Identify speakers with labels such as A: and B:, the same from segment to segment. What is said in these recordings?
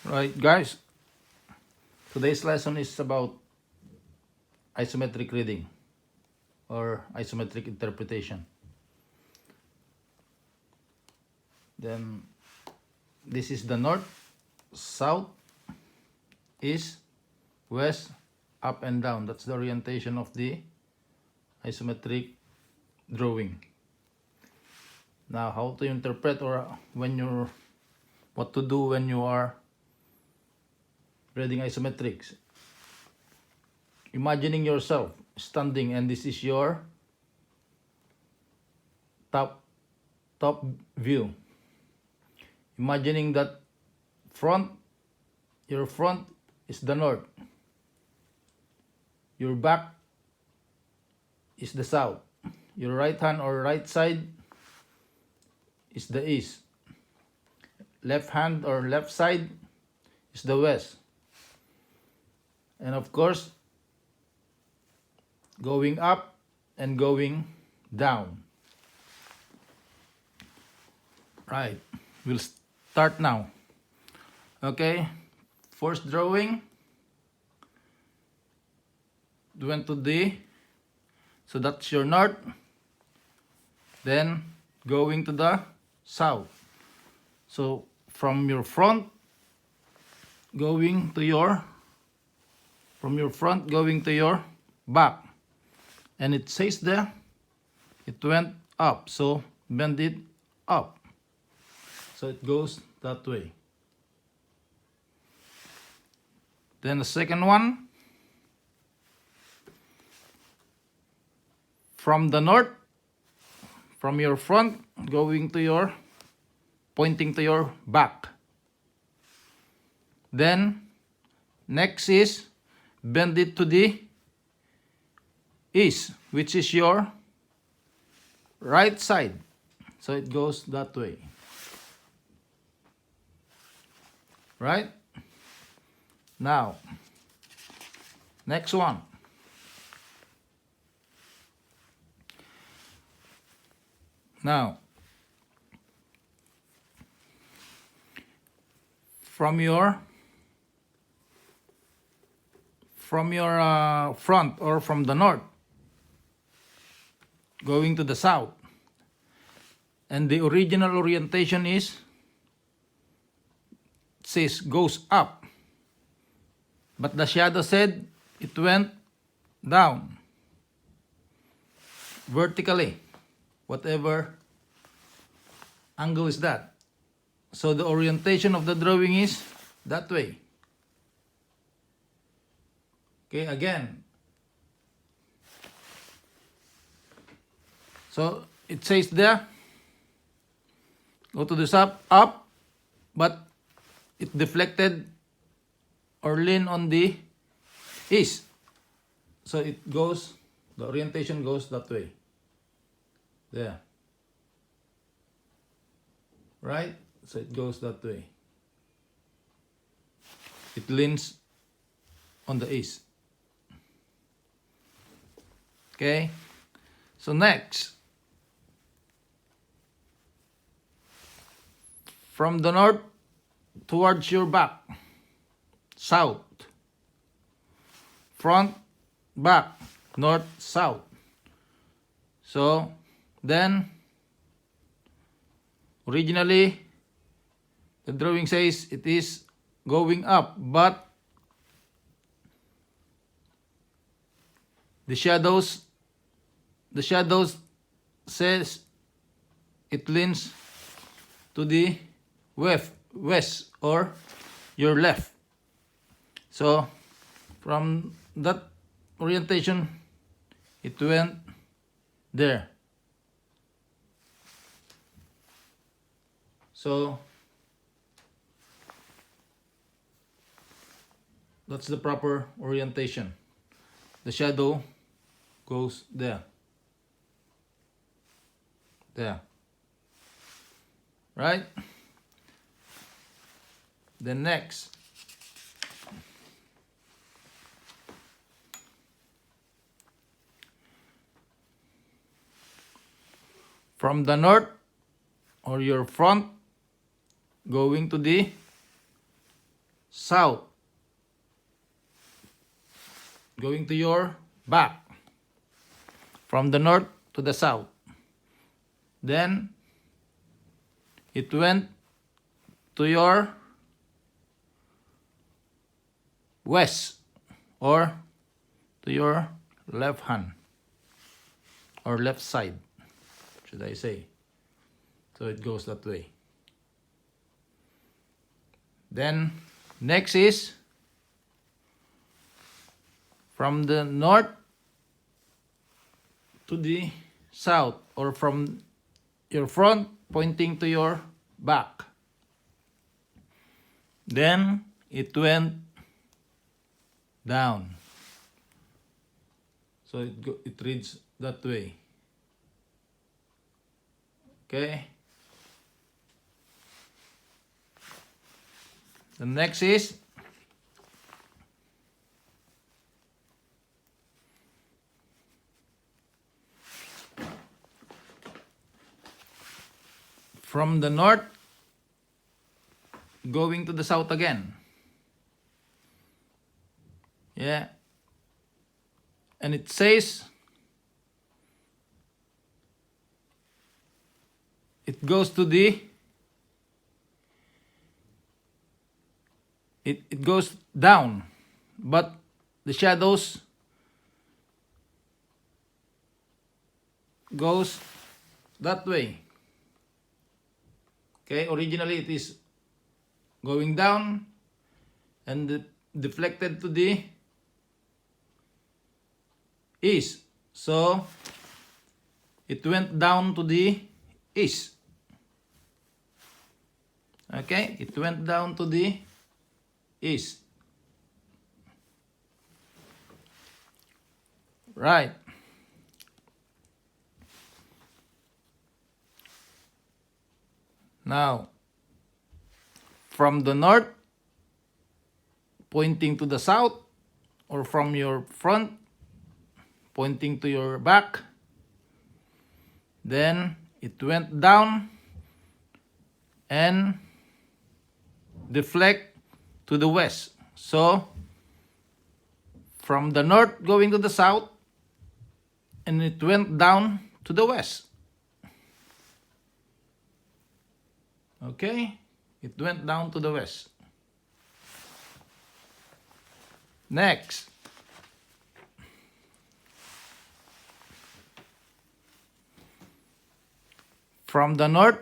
A: Right, guys, today's lesson is about isometric reading or isometric interpretation. Then this is the north, south, east, west, up and down. That's the orientation of the isometric drawing. Now, how to interpret, or what to do when you are reading isometrics. Imagining yourself standing and this is your top view. Imagining that your front is the north, your back is the south, your right hand or right side is the east, left hand or left side is the west, and of course going up and going down. Right, we'll start now. Okay, first drawing went to D, so that's your north, then going to the south. So from your front going to your back, and it says there it went up, so bend it up, so it goes that way. Then the second one, from the north, from your front going to your, pointing to your back. Then next is bend it to the east, which is your right side, so it goes that way. Right? Now, next one. Now, from your front or from the north going to the south, and the original orientation says goes up, but the shadow said it went down vertically, whatever angle is that. So the orientation of the drawing is that way. Okay, again. So it says there, go to the up, but it deflected or lean on the east. So it goes, the orientation goes that way. There. Right? So it goes that way. It leans on the east. Okay? So next, from the north towards your back, south, front, back, north, south. So then originally the drawing says it is going up, but the shadows says it leans to the west or your left. So from that orientation it went there. So that's the proper orientation. The shadow goes there. There. Right? Then next, from the north or your front going to the south, going to your back, from the north to the south. Then it went to your west, or to your left hand, or left side, should I say. So it goes that way. Then next is from the north to the south, or from your front pointing to your back. Then it went down. So it reads that way. Okay. The next is from the north going to the south again. Yeah. And it says it goes to the it goes down, but the shadows goes that way. Okay, originally it is going down and deflected to the east. So it went down to the east. Okay, it went down to the east. Right. Now, from the north pointing to the south, or from your front pointing to your back, then it went down and deflect to the west. So from the north going to the south, and it went down to the west. Okay, it went down to the west. Next, from the north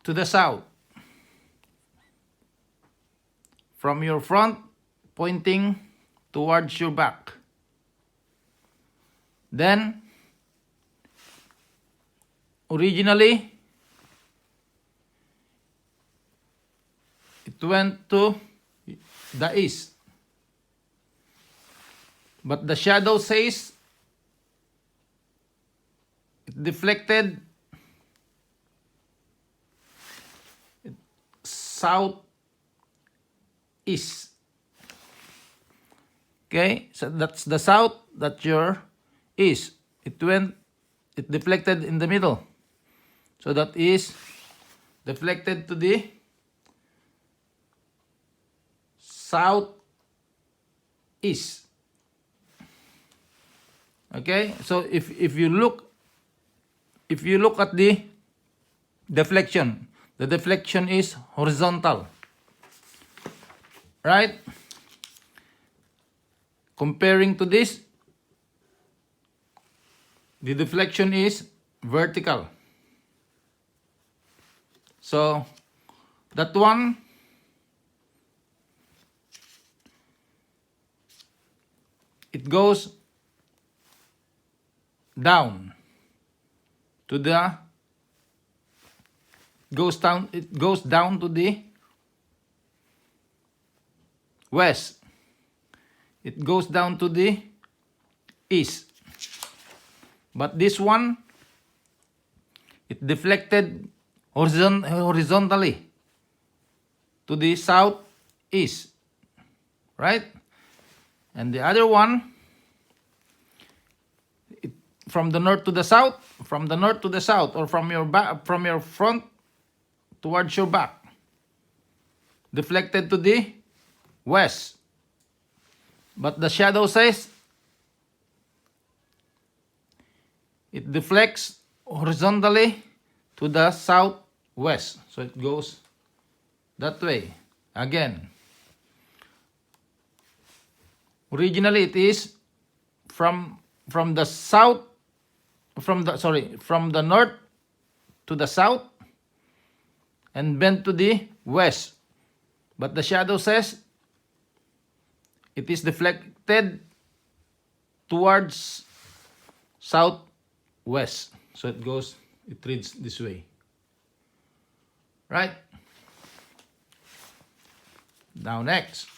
A: to the south, from your front pointing towards your back. Then originally it went to the east, but the shadow says it deflected south east. Okay, so that's the south, that's your east. It deflected in the middle, so that is deflected to the south east. Okay, so if you look at the deflection is horizontal, right? Comparing to this, the deflection is vertical. So that one it goes down to the it goes down to the west. It goes down to the east. But this one, it deflected horizontally to the southeast, right? And the other one, from the north to the south, or from your back, from your front towards your back. deflected to the west. But the shadow says it deflects horizontally to the southwest. So it goes that way. Again, originally it is from the south, from the north to the south and bent to the west. But the shadow says it is deflected towards southwest. So it reads this way. Right? Now next.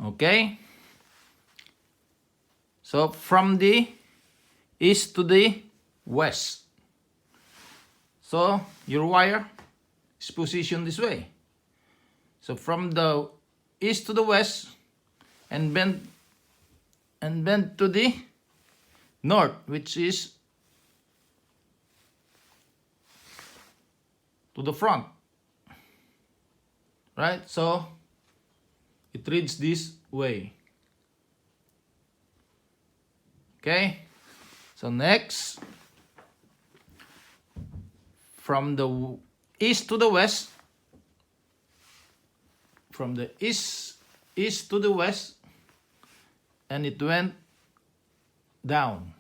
A: Okay. So from the east to the west. So your wire is positioned this way. So from the east to the west and bend to the north, which is to the front. Right? So it reads this way. Okay? So next, from the east to the west, from the east to the west, and it went down.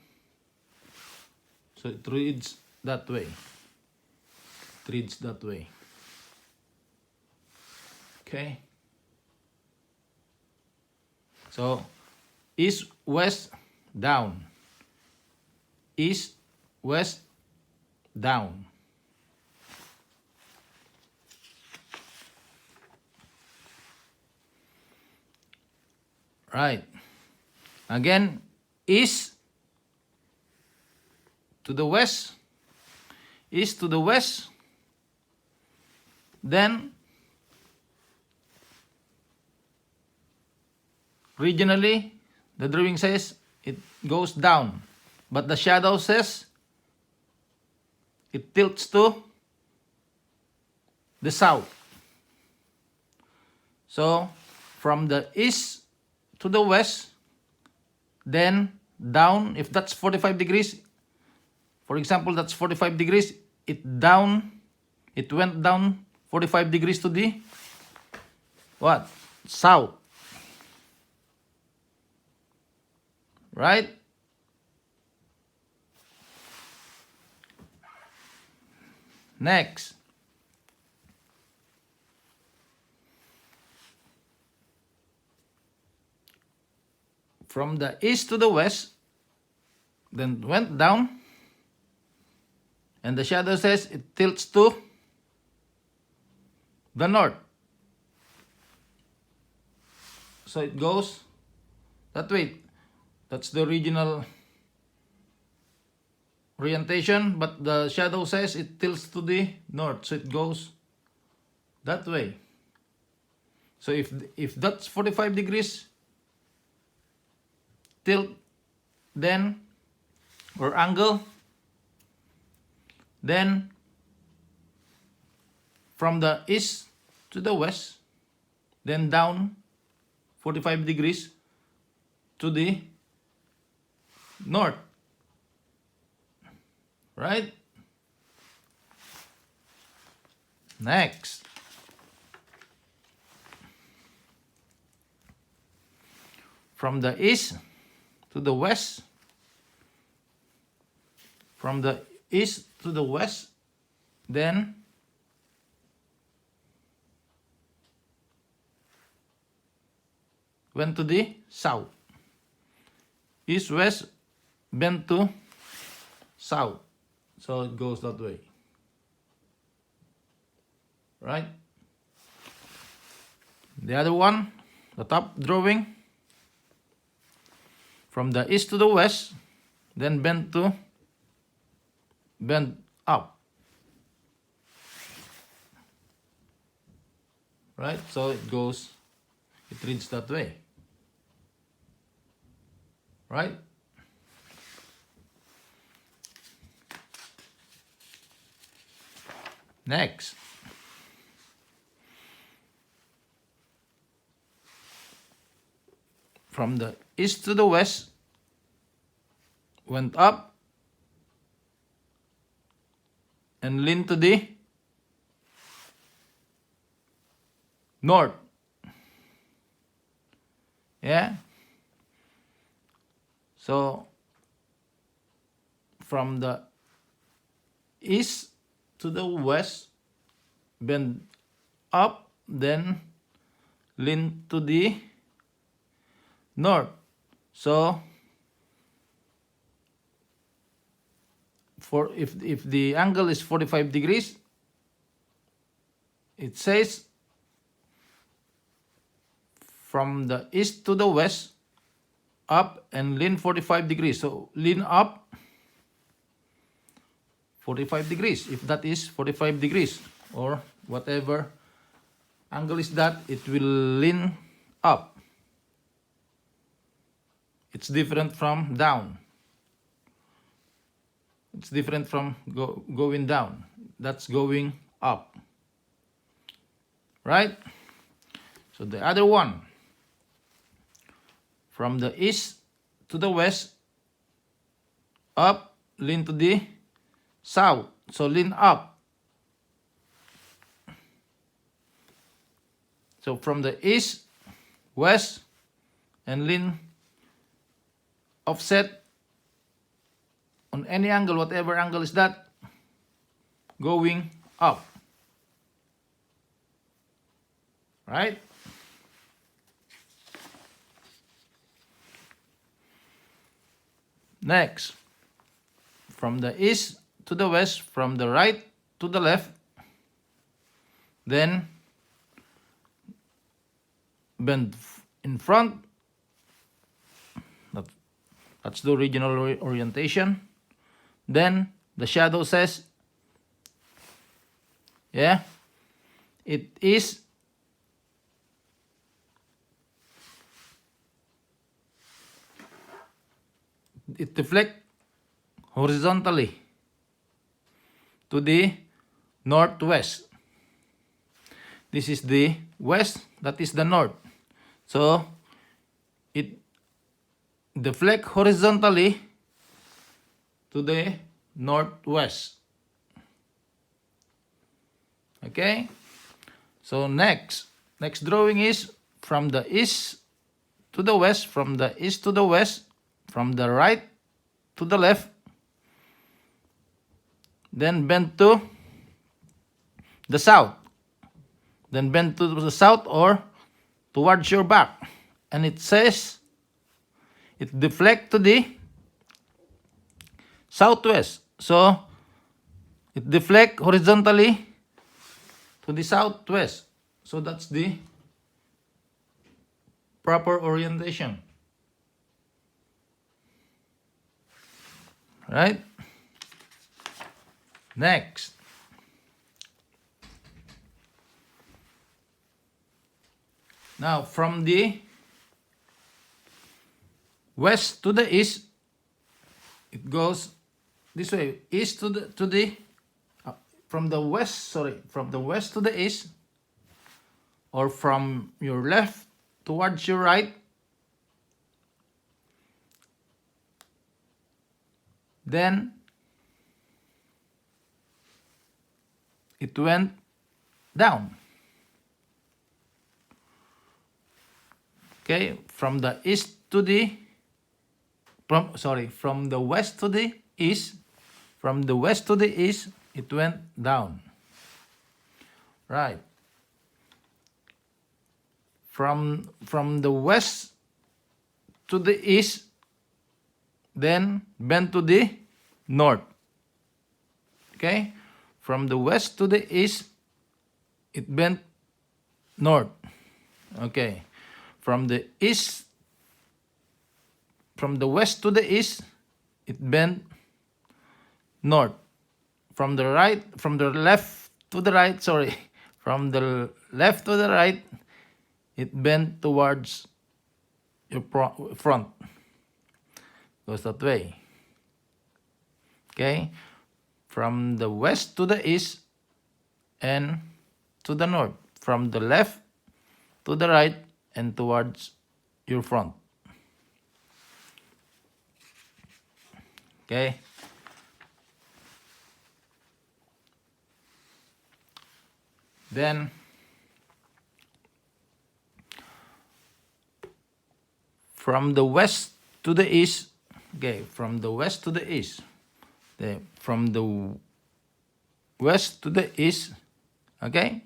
A: So it reads that way. It reads that way. Okay. So east, west, down. East, west, down. Right. Again, east to the west, east to the west, then regionally the drawing says it goes down, but the shadow says it tilts to the south. So from the east to the west, then down, if that's 45 degrees, for example, that's 45 degrees, it went down 45 degrees to the what? South. Right? Next. From the east to the west, then went down, and the shadow says it tilts to the north. So it goes that way. That's the original orientation, but the shadow says it tilts to the north, so it goes that way. So if that's 45 degrees tilt, then, or angle, then from the east to the west, then down 45 degrees to the north. Right? Next. From the east to the west, from the east to the west, then went to the south. East, west, bend to south. So it goes that way. Right? The other one, the top drawing, from the east to the west, then bend up. Right? So it reads that way. Right? Next, from the east to the west, went up and lean to the north. Yeah. So from the east to the west, bend up, then lean to the north. So for if the angle is 45 degrees, it says from the east to the west, up and lean 45 degrees. So lean up 45 degrees, if that is 45 degrees or whatever angle is that, it will lean up. It's different from down. It's different from going down. That's going up. Right? So the other one, from the east to the west, up, lean to the south. So lean up. So from the east, west, and lean offset on any angle, whatever angle is that, going up. Right? Next, from the east to the west, from the right to the left, then bend in front. That's the original orientation. Then the shadow says, yeah, it deflects horizontally to the northwest. This is the west, that is the north. So it deflects horizontally to the northwest. Okay? So next drawing is from the east to the west, from the east to the west, from the right to the left, then bend to the south, then bend to the south or towards your back, and it says it deflects to the southwest. So it deflects horizontally to the southwest. So that's the proper orientation. Right? Next. Now from the west to the east, it goes this way. East to the from the west to the east, or from your left towards your right, then it went down. Okay, from the east to the from the west to the east, from the west to the east, it went down. Right. From the west to the east, then bend to the north. Okay? From the west to the east, it bent north. Okay. From the west to the east, it bent north. From the left to the right, from the left to the right, it bent towards your front. Goes that way. Okay? From the west to the east, and to the north. From the left to the right and towards your front. Okay. Then from the west to the east. Okay, from the west to the east. Okay, from the west to the east. Okay.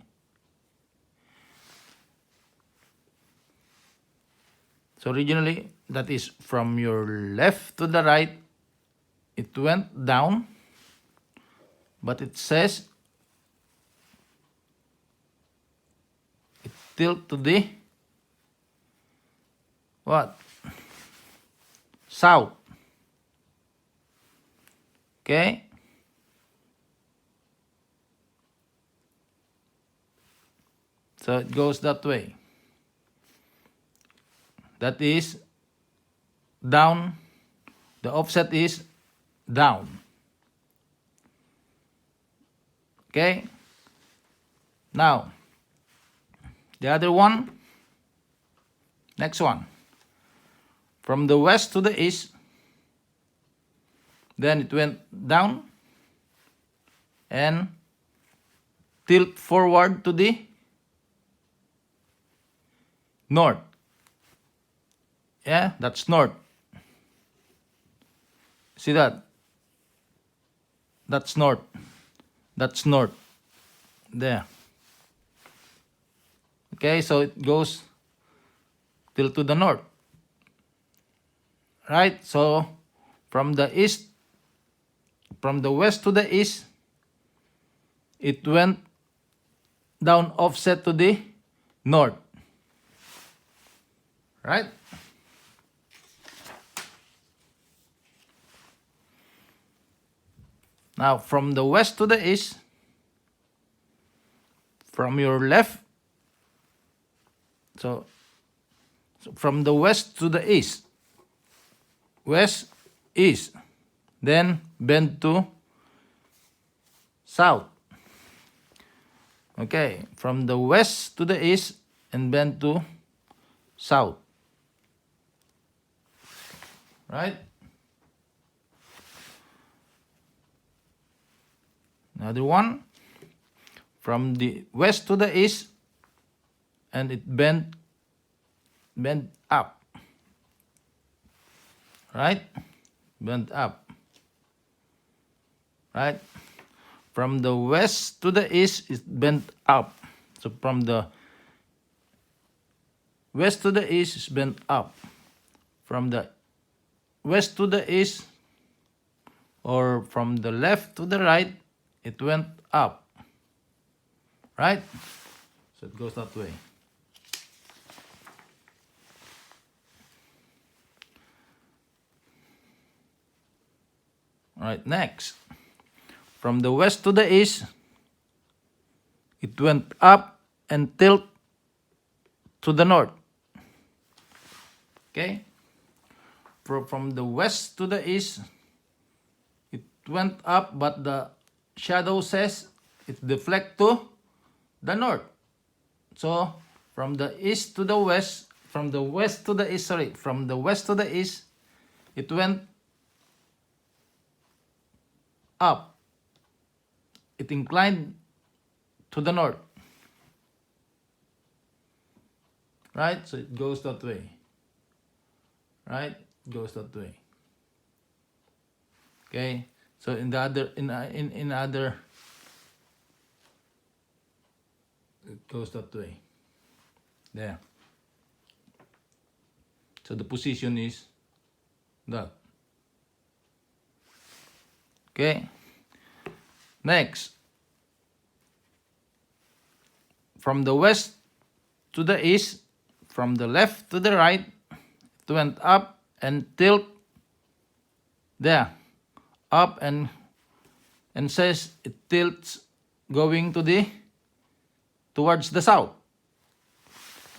A: So originally, that is from your left to the right, it went down, but it says it tilt to the what? South. Okay? So it goes that way. That is down. The offset is down. Okay? Now, the other one, next one. From the west to the east, then it went down and tilt forward to the north. Yeah, that's north. See that? That's north. That's north. There. Okay, so it goes till to the north. Right? So from the east, from the west to the east, it went down offset to the north. Right? Now, from the west to the east, from your left, so from the west to the east, west, east, then bend to south. Okay, from the west to the east and bend to south. Right? Another one. From the west to the east and it bend up. Right? Bend up. Right? From the west to the east is bent up. So from the west to the east is bent up. From the west to the east or from the left to the right, it went up. Right? So it goes that way. Alright, next. From the west to the east, it went up and tilt to the north. Okay? From the west to the east, it went up, but the shadow says it deflect to the north. So, from the east to the west, from the west to the east, from the west to the east, it went up. It inclined to the north. Right? So it goes that way. Right? It goes that way. Okay? So in the other, in other, it goes that way. There. So the position is that. Okay. Next. From the west to the east, from the left to the right, it went up and tilt there. Up and says it tilts going to the towards the south.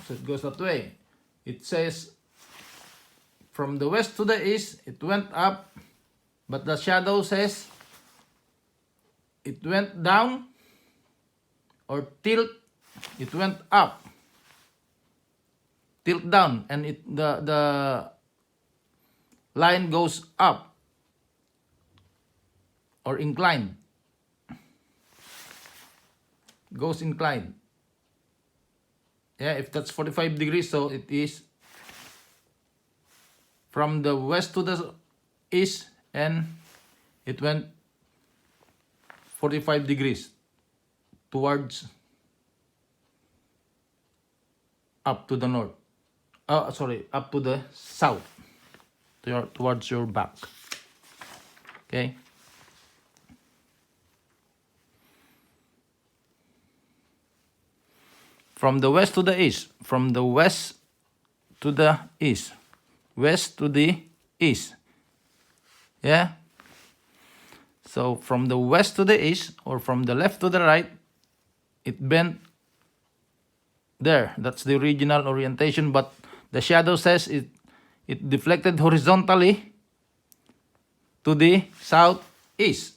A: So it goes that way. It says from the west to the east, it went up, but the shadow says it went down or tilt, it went up. Tilt down, and the line goes up or inclined. Goes inclined. Yeah, if that's 45 degrees, so it is from the west to the east, and it went 45 degrees towards up to the north. Up to the south, towards your back. Okay. From the west to the east, from the west to the east, west to the east. Yeah. So from the west to the east, or from the left to the right, it bent there. That's the original orientation, but the shadow says it deflected horizontally to the southeast.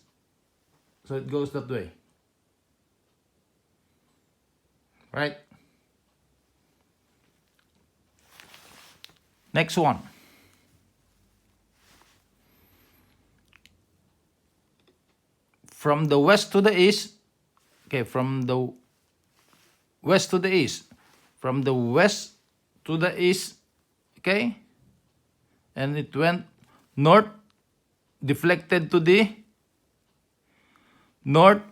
A: So it goes that way. Right? Next one. From the west to the east, okay, from the west to the east, from the west to the east, okay, and it went north, deflected to the north,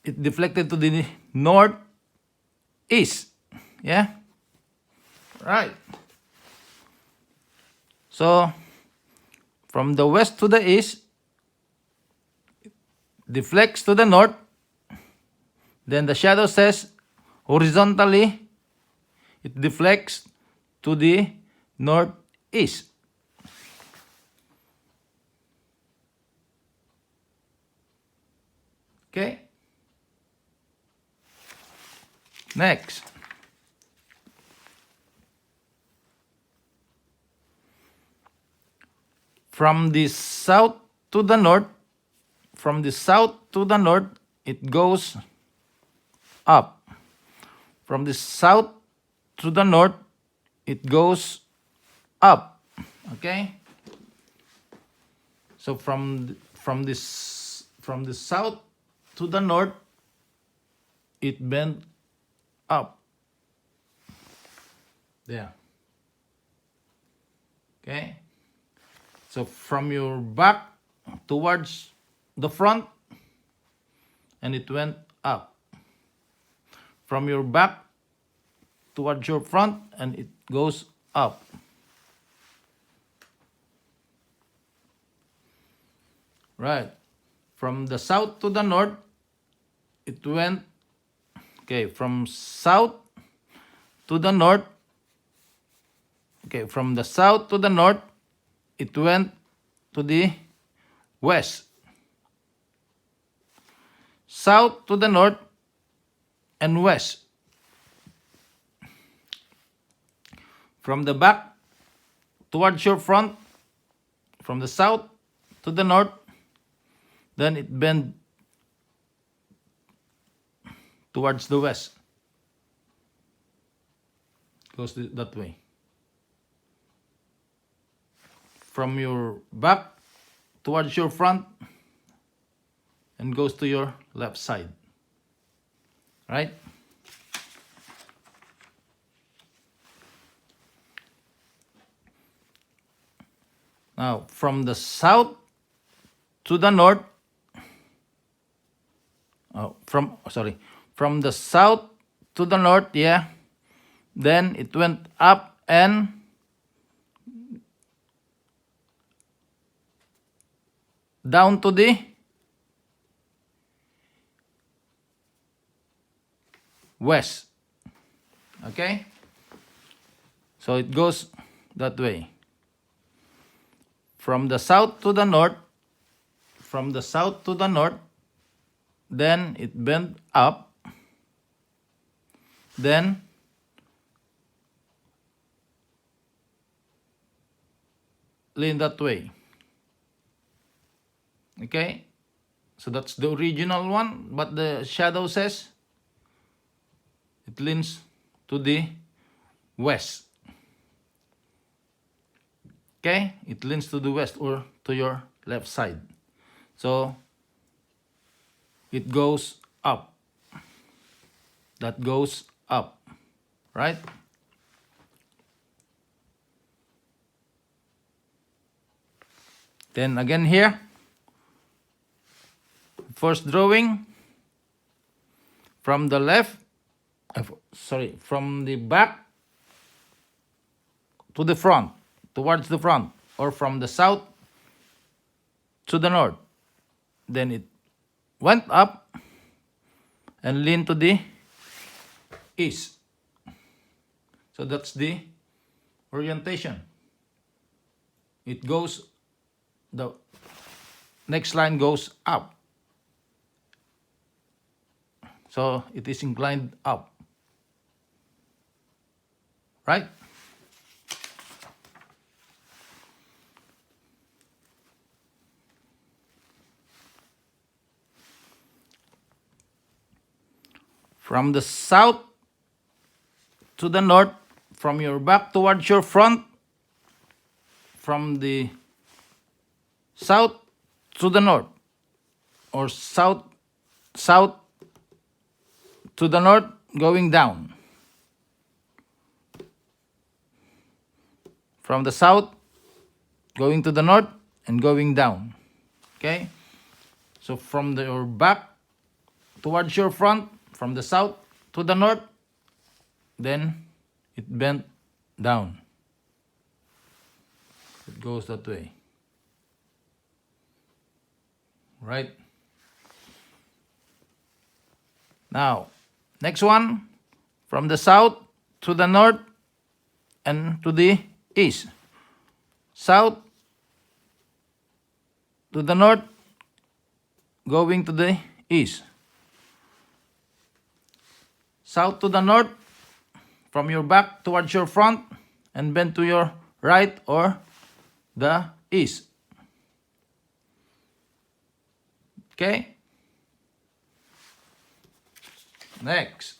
A: it deflected to the northeast. Yeah, right. So from the west to the east, it deflects to the north. Then the shadow says horizontally, it deflects to the northeast. Okay. Next. From the south to the north, from the south to the north, it goes up. From the south to the north, it goes up. Okay. So from the south to the north, it bent up. There. Okay. So from your back towards the front, and it went up. From your back towards your front, and it goes up. Right. From the south to the north, it went, okay, from south to the north, okay, from the south to the north, it went to the west. South to the north and west. From the back towards your front, from the south to the north, then it bent towards the west. Goes that way. From your back towards your front, and goes to your left side. Right? Now, from the south to the north, from the south to the north, yeah, then it went up and down to the west. Okay? So it goes that way. From the south to the north, from the south to the north, then it bent up, then lean that way. Okay? So that's the original one, but the shadow says it leans to the west. Okay, it leans to the west or to your left side. So it goes up. That goes up, right? Then again here, first drawing from the left, from the back to the front, towards the front, or from the south to the north. Then it went up and leaned to the east. So that's the orientation. It goes, the next line goes up. So it is inclined up. Right? From the south to the north, from your back towards your front, from the south to the north, or south to the north, going down. From the south, going to the north and going down. Okay? So from your back towards your front, from the south to the north, then it bent down. It goes that way. Right? Now, next one, from the south to the north and to the east. South to the north, going to the east. South to the north, from your back towards your front, and bend to your right or the east. Okay? Next.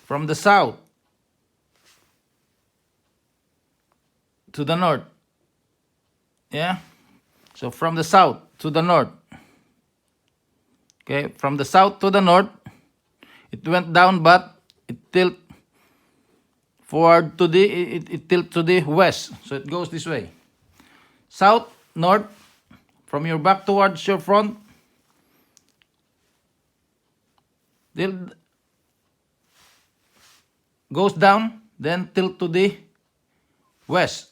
A: From the south to the north. Yeah? So from the south to the north. Okay, from the south to the north, it went down, but it tilt forward to the, it tilt to the west. So it goes this way. South, north, from your back towards your front, tilt, goes down, then tilt to the west.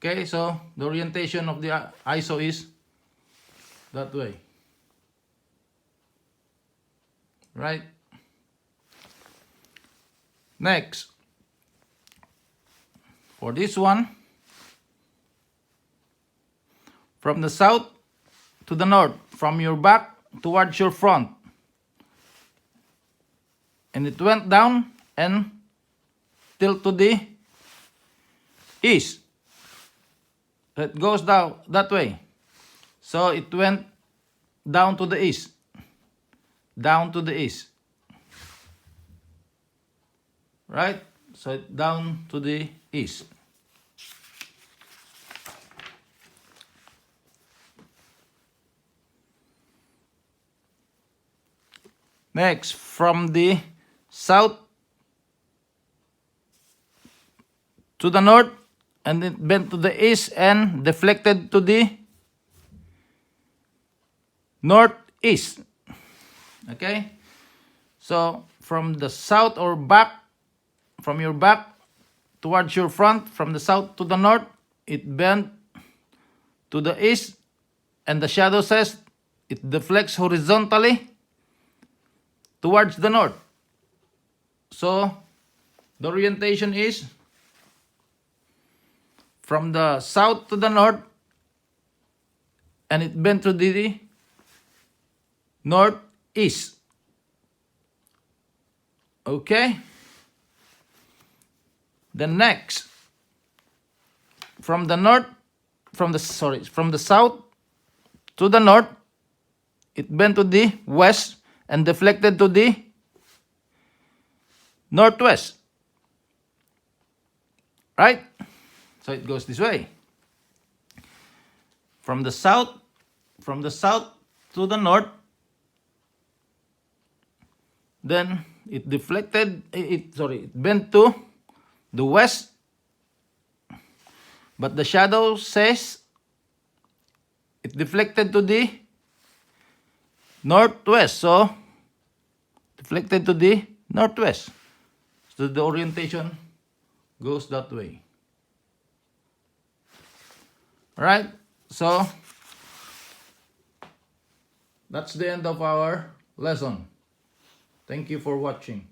A: Okay, so the orientation of the ISO is that way. Right? Next, for this one, from the south to the north, from your back towards your front, and it went down and tilt to the east. It goes down that way. So it went down to the east. Down to the east. Right? So it down to the east. Next, from the south to the north, and it bent to the east and deflected to the northeast. Okay? So from the south or back, from your back towards your front, from the south to the north, it bent to the east, and the shadow says it deflects horizontally towards the north. So the orientation is from the south to the north, and it bent to the northeast. Okay? Then next, from the south to the north, it bent to the west and deflected to the northwest. Right? So it goes this way. From the south to the north, then it bent to the west, but the shadow says it deflected to the northwest, so deflected to the northwest. So the orientation goes that way. Alright, so that's the end of our lesson. Thank you for watching.